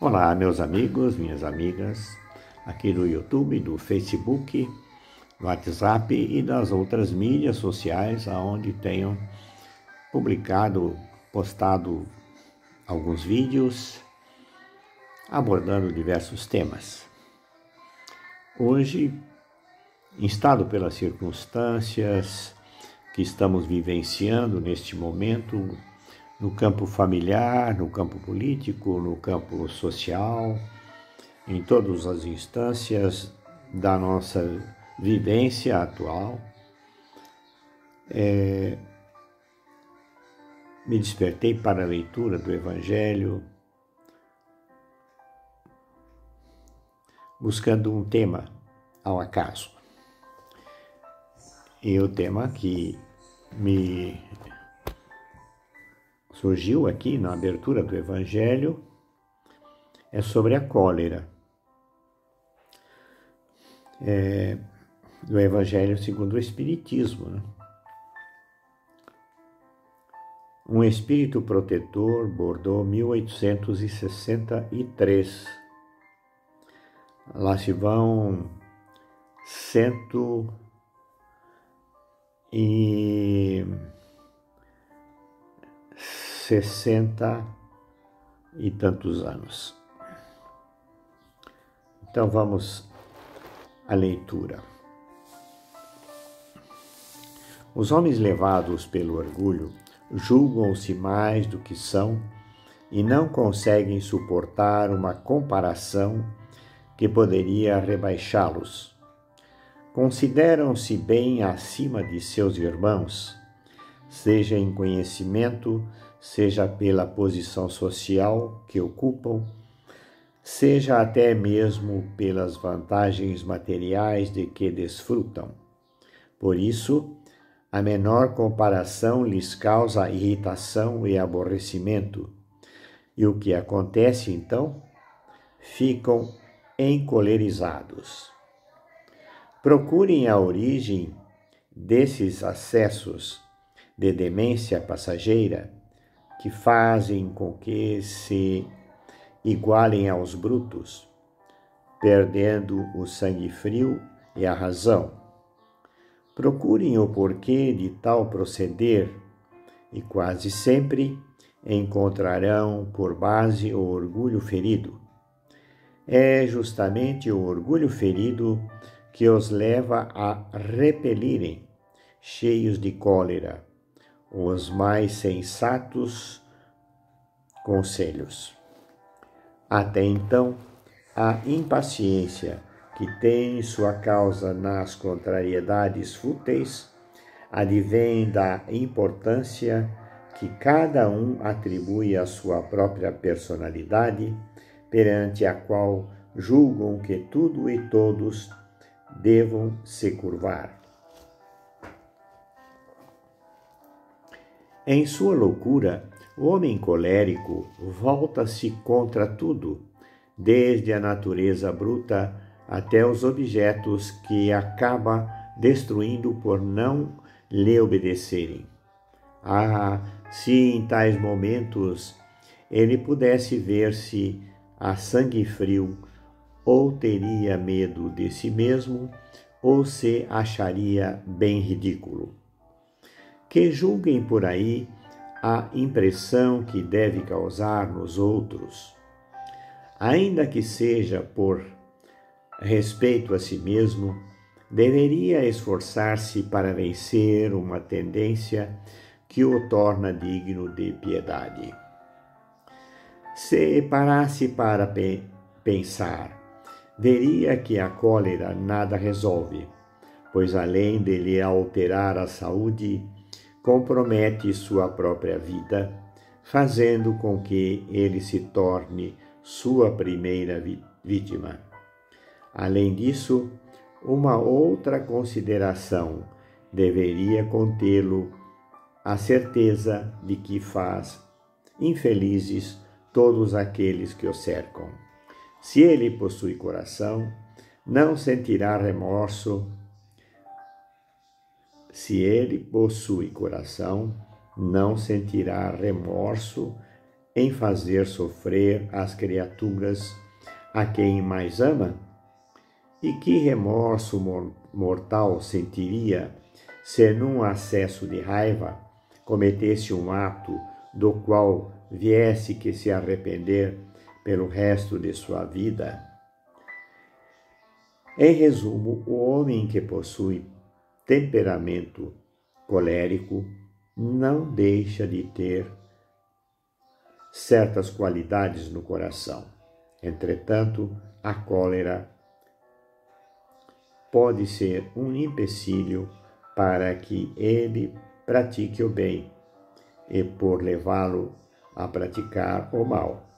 Olá, meus amigos, minhas amigas, aqui do YouTube, do Facebook, do WhatsApp e das outras mídias sociais, onde tenho postado alguns vídeos abordando diversos temas. Hoje, instado pelas circunstâncias que estamos vivenciando neste momento, no campo familiar, no campo político, no campo social, em todas as instâncias da nossa vivência atual, me despertei para a leitura do Evangelho, buscando um tema ao acaso. E o tema que me surgiu aqui na abertura do Evangelho é sobre a cólera. Do Evangelho segundo o Espiritismo, né? Um espírito protetor, Bordeaux, 1863. Lá se vão 60 e tantos anos. Então vamos à leitura. Os homens levados pelo orgulho julgam-se mais do que são e não conseguem suportar uma comparação que poderia rebaixá-los. Consideram-se bem acima de seus irmãos, seja em conhecimento, seja pela posição social que ocupam, seja até mesmo pelas vantagens materiais de que desfrutam. Por isso, a menor comparação lhes causa irritação e aborrecimento. E o que acontece então? Ficam encolerizados. Procurem a origem desses acessos de demência passageira que fazem com que se igualem aos brutos, perdendo o sangue frio e a razão. Procurem o porquê de tal proceder e quase sempre encontrarão por base o orgulho ferido. É justamente o orgulho ferido que os leva a repelirem, cheios de cólera, os mais sensatos conselhos. Até então, a impaciência, que tem sua causa nas contrariedades fúteis, advém da importância que cada um atribui à sua própria personalidade, perante a qual julgam que tudo e todos devam se curvar. Em sua loucura, o homem colérico volta-se contra tudo, desde a natureza bruta até os objetos que acaba destruindo por não lhe obedecerem. Se em tais momentos ele pudesse ver-se a sangue frio, ou teria medo de si mesmo, ou se acharia bem ridículo. Que julguem por aí a impressão que deve causar nos outros, ainda que seja por respeito a si mesmo, deveria esforçar-se para vencer uma tendência que o torna digno de piedade. Se parasse para pensar, veria que a cólera nada resolve, pois além de lhe alterar a saúde, compromete sua própria vida, fazendo com que ele se torne sua primeira vítima. Além disso, uma outra consideração deveria contê-lo a certeza de que faz infelizes todos aqueles que o cercam. Se ele possui coração, não sentirá remorso. Se ele possui coração, não sentirá remorso em fazer sofrer as criaturas a quem mais ama? E que remorso mortal sentiria se, num acesso de raiva, cometesse um ato do qual viesse que se arrepender pelo resto de sua vida? Em resumo, o homem que possui temperamento colérico não deixa de ter certas qualidades no coração. Entretanto, a cólera pode ser um empecilho para que ele pratique o bem e por levá-lo a praticar o mal.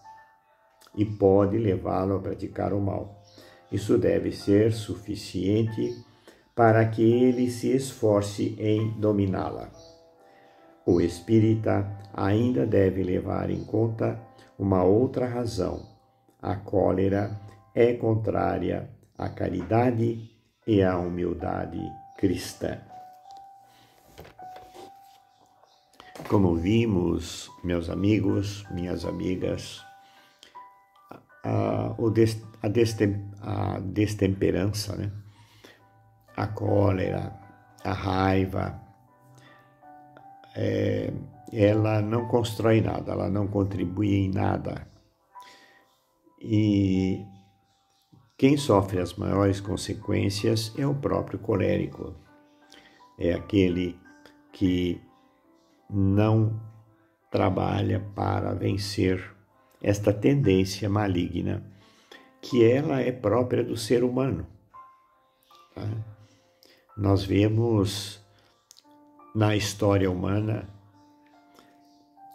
E pode levá-lo a praticar o mal. Isso deve ser suficiente para que ele se esforce em dominá-la. O espírita ainda deve levar em conta uma outra razão. A cólera é contrária à caridade e à humildade cristã. Como vimos, meus amigos, minhas amigas, a destemperança, né? A cólera, a raiva, ela não constrói nada, ela não contribui em nada. E quem sofre as maiores consequências é o próprio colérico. É aquele que não trabalha para vencer esta tendência maligna, que ela é própria do ser humano. Tá? Nós vemos na história humana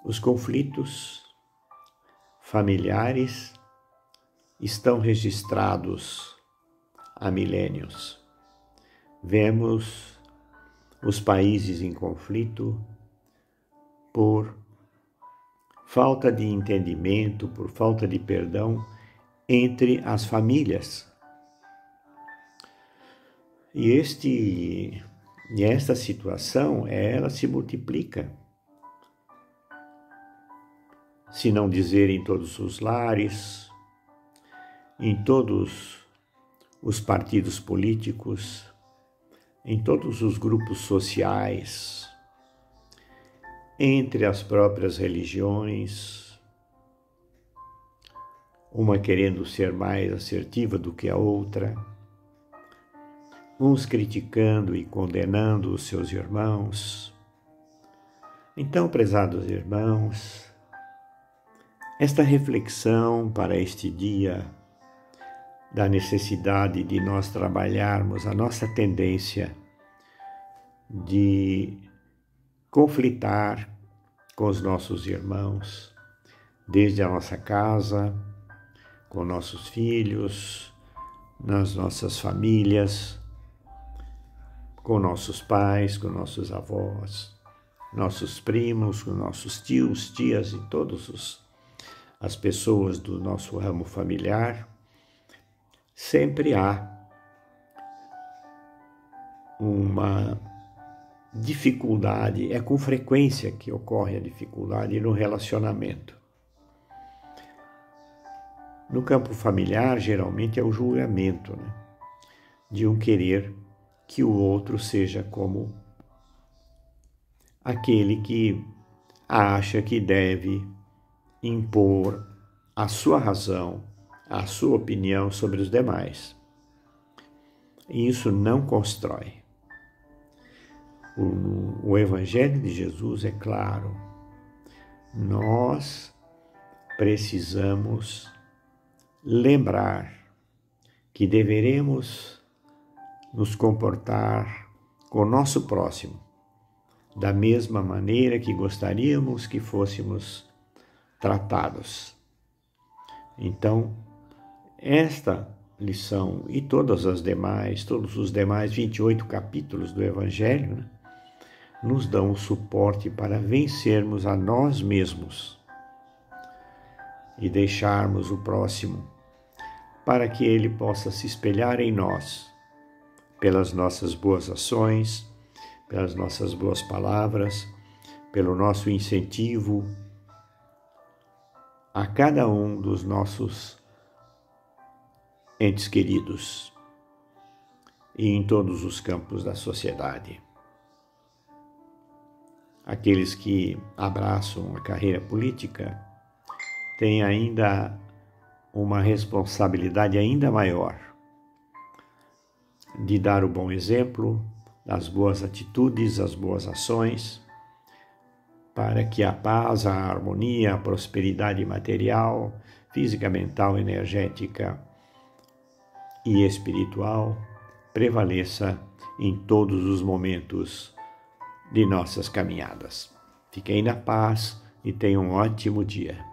os conflitos familiares estão registrados há milênios. Vemos os países em conflito por falta de entendimento, por falta de perdão entre as famílias. E esta situação, ela se multiplica. Se não dizer em todos os lares, em todos os partidos políticos, em todos os grupos sociais, entre as próprias religiões, uma querendo ser mais assertiva do que a outra, uns criticando e condenando os seus irmãos. Então, prezados irmãos, esta reflexão para este dia da necessidade de nós trabalharmos a nossa tendência de conflitar com os nossos irmãos, desde a nossa casa, com nossos filhos, nas nossas famílias, com nossos pais, com nossos avós, nossos primos, com nossos tios, tias e todas as pessoas do nosso ramo familiar. Sempre há uma dificuldade, é com frequência que ocorre a dificuldade no relacionamento. No campo familiar, geralmente é o julgamento, né? De um querer que o outro seja como aquele que acha que deve impor a sua razão, a sua opinião sobre os demais. E isso não constrói. O Evangelho de Jesus é claro. Nós precisamos lembrar que deveremos nos comportar com o nosso próximo da mesma maneira que gostaríamos que fôssemos tratados. Então, esta lição e todos os demais 28 capítulos do Evangelho, né, nos dão o suporte para vencermos a nós mesmos e deixarmos o próximo para que ele possa se espelhar em nós pelas nossas boas ações, pelas nossas boas palavras, pelo nosso incentivo a cada um dos nossos entes queridos e em todos os campos da sociedade. Aqueles que abraçam a carreira política têm ainda uma responsabilidade ainda maior de dar o bom exemplo, as boas atitudes, as boas ações, para que a paz, a harmonia, a prosperidade material, física, mental, energética e espiritual prevaleça em todos os momentos de nossas caminhadas. Fiquem na paz e tenham um ótimo dia.